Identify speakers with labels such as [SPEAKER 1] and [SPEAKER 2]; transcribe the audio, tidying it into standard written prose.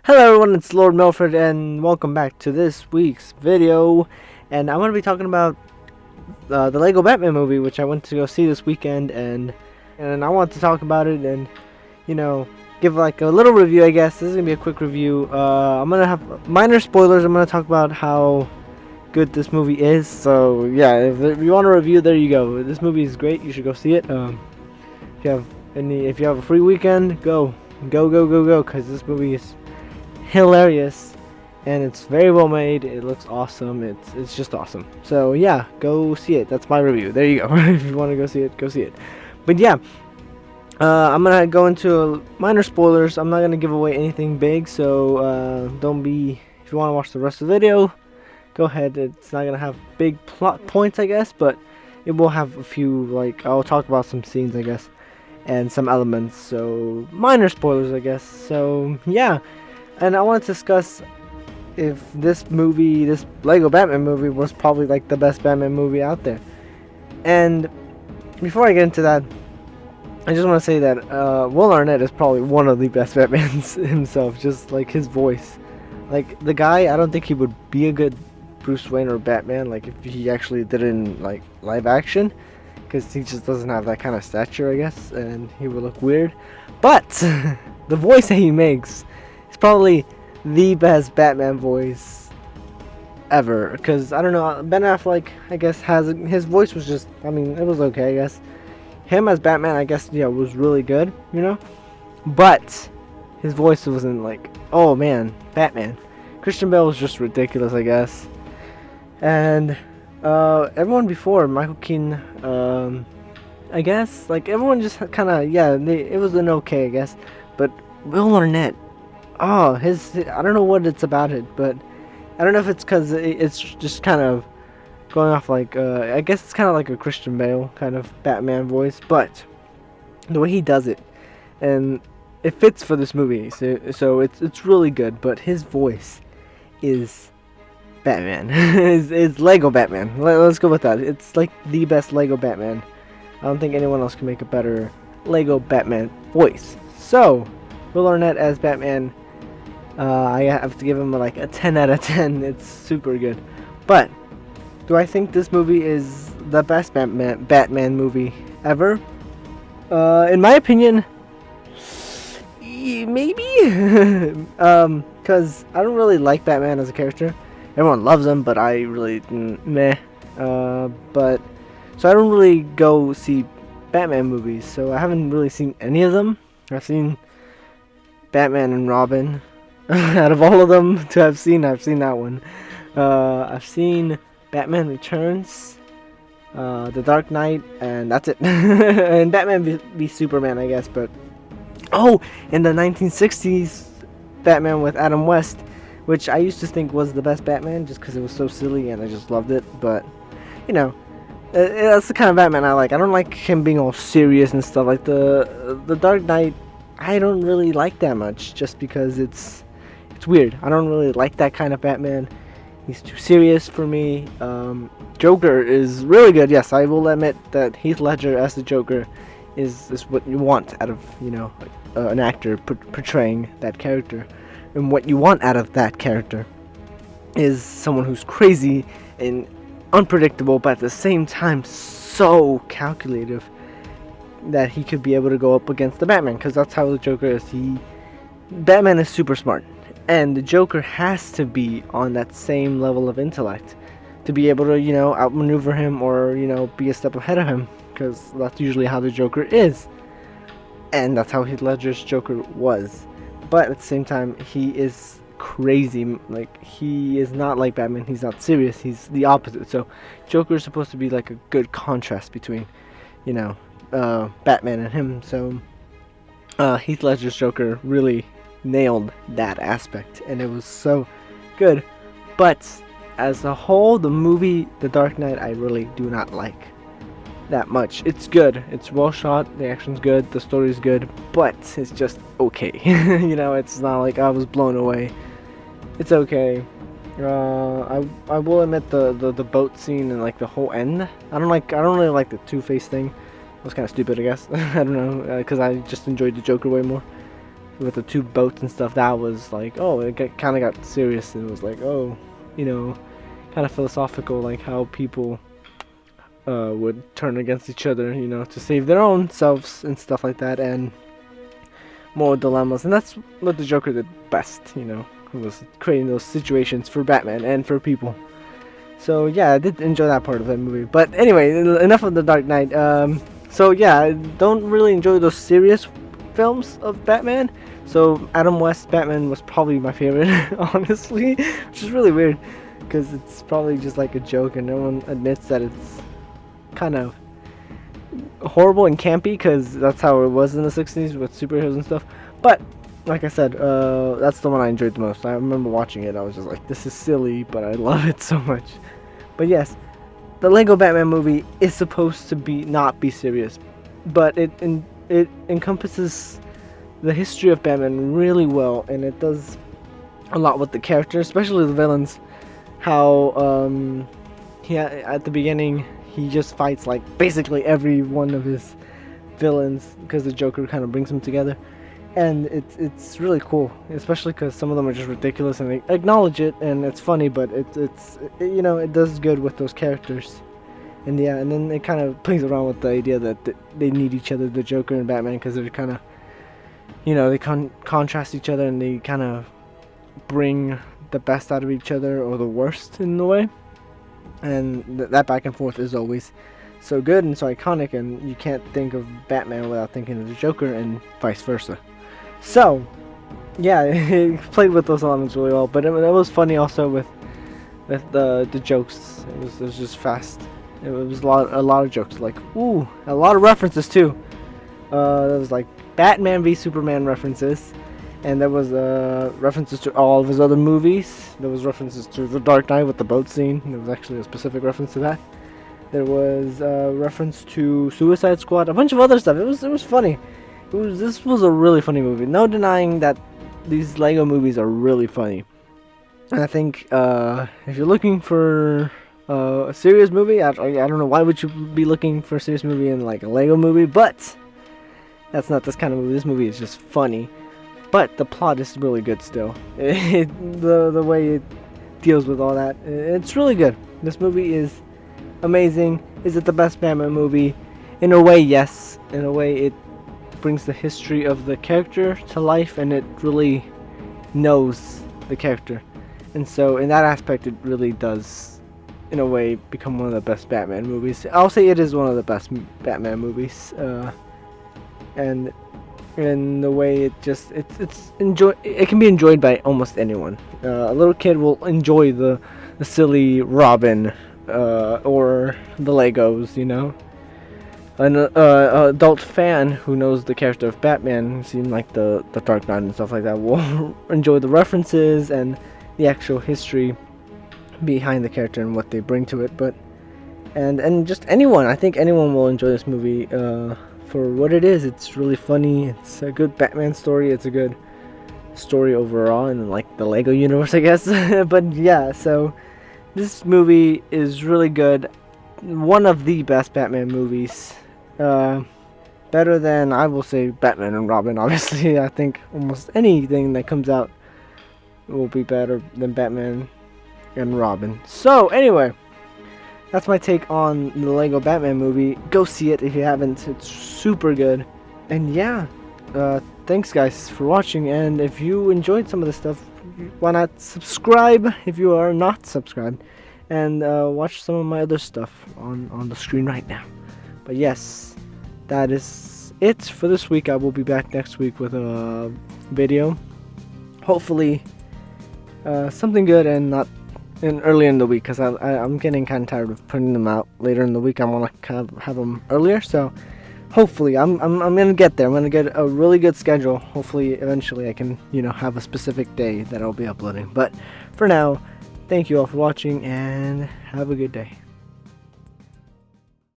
[SPEAKER 1] Hello everyone, it's Lord Milford and welcome back to this week's video. And I'm going to be talking about the Lego Batman movie, which I went to go see this weekend, and I want to talk about it and, give like a little review, I guess. This is going to be a quick review. I'm going to have minor spoilers. I'm going to talk about how good this movie is. So yeah, if you want a review, there you go. This movie is great. You should go see it. If you have a free weekend, go, because this movie is hilarious and it's very well made. It looks awesome. It's just awesome. So yeah, go see it. That's my review. There you go. If you want to go see it. But yeah, I'm gonna go into minor spoilers. I'm not gonna give away anything big, so don't be, if you want to watch the rest of the video, go ahead. It's not gonna have big plot points, I guess, but it will have a few, like, I'll talk about some scenes, I guess, and some elements. So minor spoilers, I guess. So yeah. And I want to discuss if this movie, this Lego Batman movie, was probably like the best Batman movie out there. And before I get into that, I just want to say that Will Arnett is probably one of the best Batmans himself. Just like his voice, like the guy, I don't think he would be a good Bruce Wayne or Batman, like if he actually did it in like live action, because he just doesn't have that kind of stature, I guess, and he would look weird. But the voice that he makes, probably the best Batman voice ever, because I don't know, Ben Affleck, I guess, his voice was just, I mean, it was okay, I guess. Him as Batman, I guess, yeah, was really good, but his voice wasn't like, oh man, Batman. Christian Bale was just ridiculous, I guess. And everyone before Michael Keaton, I guess, like, everyone just kind of, yeah, it was an okay, I guess. But Will Arnett, oh, I don't know what it's about it, but I don't know if it's because it's just kind of going off like, I guess it's kind of like a Christian Bale kind of Batman voice, but the way he does it, and it fits for this movie, so it's really good. But his voice is Batman. is Lego Batman. Let's go with that. It's like the best Lego Batman. I don't think anyone else can make a better Lego Batman voice. So Will Arnett as Batman, I have to give him like a 10 out of 10. It's super good. But do I think this movie is the best Batman movie ever? In my opinion, maybe. Because I don't really like Batman as a character. Everyone loves him, but I really meh. But so I don't really go see Batman movies. So I haven't really seen any of them. I've seen Batman and Robin. Out of all of them to have seen, I've seen that one. I've seen Batman Returns, The Dark Knight, and that's it. And Batman v Superman, I guess. But oh, in the 1960s Batman with Adam West, which I used to think was the best Batman just because it was so silly and I just loved it. But that's the kind of Batman I like. I don't like him being all serious and stuff. Like the Dark Knight, I don't really like that much, just because it's weird. I don't really like that kind of Batman. He's too serious for me. Joker is really good. Yes, I will admit that Heath Ledger as the Joker is what you want out of an actor portraying that character, and what you want out of that character is someone who's crazy and unpredictable, but at the same time so calculative that he could be able to go up against the Batman, because that's how the Joker is. Batman is super smart, and the Joker has to be on that same level of intellect to be able to, outmaneuver him or, be a step ahead of him, because that's usually how the Joker is. And that's how Heath Ledger's Joker was. But at the same time, he is crazy. Like, he is not like Batman. He's not serious. He's the opposite. So Joker is supposed to be like a good contrast between, Batman and him. So Heath Ledger's Joker really nailed that aspect, and it was so good. But as a whole, the movie The Dark Knight, I really do not like that much. It's good, it's well shot, the action's good, the story's good, but it's just okay. It's not like I was blown away. It's okay. I will admit the boat scene and like the whole end, I don't really like the Two-Face thing. It was kind of stupid, I guess. I don't know, because I just enjoyed the Joker way more. with the two boats and stuff, that was like, oh, it kind of got serious, and it was like, oh, you know, kind of philosophical, like how people would turn against each other, you know, to save their own selves and stuff like that, and more dilemmas. And that's what the Joker did best, you know, was creating those situations for Batman and for people. So yeah, I did enjoy that part of that movie. But anyway, enough of the Dark Knight. So yeah, I don't really enjoy those serious films of Batman. So Adam West's Batman was probably my favorite, honestly, which is really weird because it's probably just like a joke, and no one admits that it's kind of horrible and campy, because that's how it was in the 60s with superheroes and stuff. But like I said, that's the one I enjoyed the most. I remember watching it, I was just like, this is silly, but I love it so much. But yes, the Lego Batman movie is supposed to not be serious, but it encompasses the history of Batman really well, and it does a lot with the character, especially the villains. How at the beginning he just fights like basically every one of his villains, because the Joker kind of brings them together, and it's really cool, especially because some of them are just ridiculous and they acknowledge it, and it's funny, but it's you know, it does good with those characters. And yeah, and then it kind of plays around with the idea that they need each other, the Joker and Batman, because they're kind of, you know, they contrast each other, and they kind of bring the best out of each other, or the worst in a way. And that back and forth is always so good and so iconic, and you can't think of Batman without thinking of the Joker, and vice versa. So yeah, it played with those elements really well, but it was funny also with the jokes. It was just fast. It was a lot of jokes, like, ooh, a lot of references too. There was like Batman v Superman references, and there was references to all of his other movies. There was references to The Dark Knight with the boat scene. There was actually a specific reference to that. There was reference to Suicide Squad, a bunch of other stuff. It was funny. This was a really funny movie. No denying that these Lego movies are really funny. And I think if you're looking for a serious movie, I don't know why would you be looking for a serious movie in like a Lego movie, but that's not this kind of movie. This movie is just funny, but the plot is really good still. The way it deals with all that, it's really good. This movie is amazing. Is it the best Batman movie? In a way, yes. In a way, it brings the history of the character to life, and it really knows the character. And so in that aspect, it really does, in a way, become one of the best Batman movies. I'll say it is one of the best Batman movies. And in the way it can be enjoyed by almost anyone. A little kid will enjoy the silly Robin, or the Legos, you know. An adult fan who knows the character of Batman, seen like the Dark Knight and stuff like that, will enjoy the references and the actual history behind the character and what they bring to it. But and just anyone, I think anyone will enjoy this movie for what it is. It's really funny. It's a good Batman story. It's a good story overall in like the Lego universe, I guess. But yeah, so this movie is really good. One of the best Batman movies. Better than, I will say, Batman and Robin. Obviously, I think almost anything that comes out will be better than Batman and Robin. So anyway, that's my take on the Lego Batman movie. Go see it if you haven't. It's super good. And yeah, thanks guys for watching. And if you enjoyed some of this stuff, why not subscribe if you are not subscribed, and watch some of my other stuff on the screen right now. But yes, that is it for this week. I will be back next week with a video. Hopefully something good and not early in the week, because I'm getting kind of tired of putting them out later in the week. I want to kind of have them earlier, so hopefully I'm gonna get there. I'm gonna get a really good schedule. Hopefully eventually I can, you know, have a specific day that I'll be uploading. But for now, thank you all for watching, and have a good day.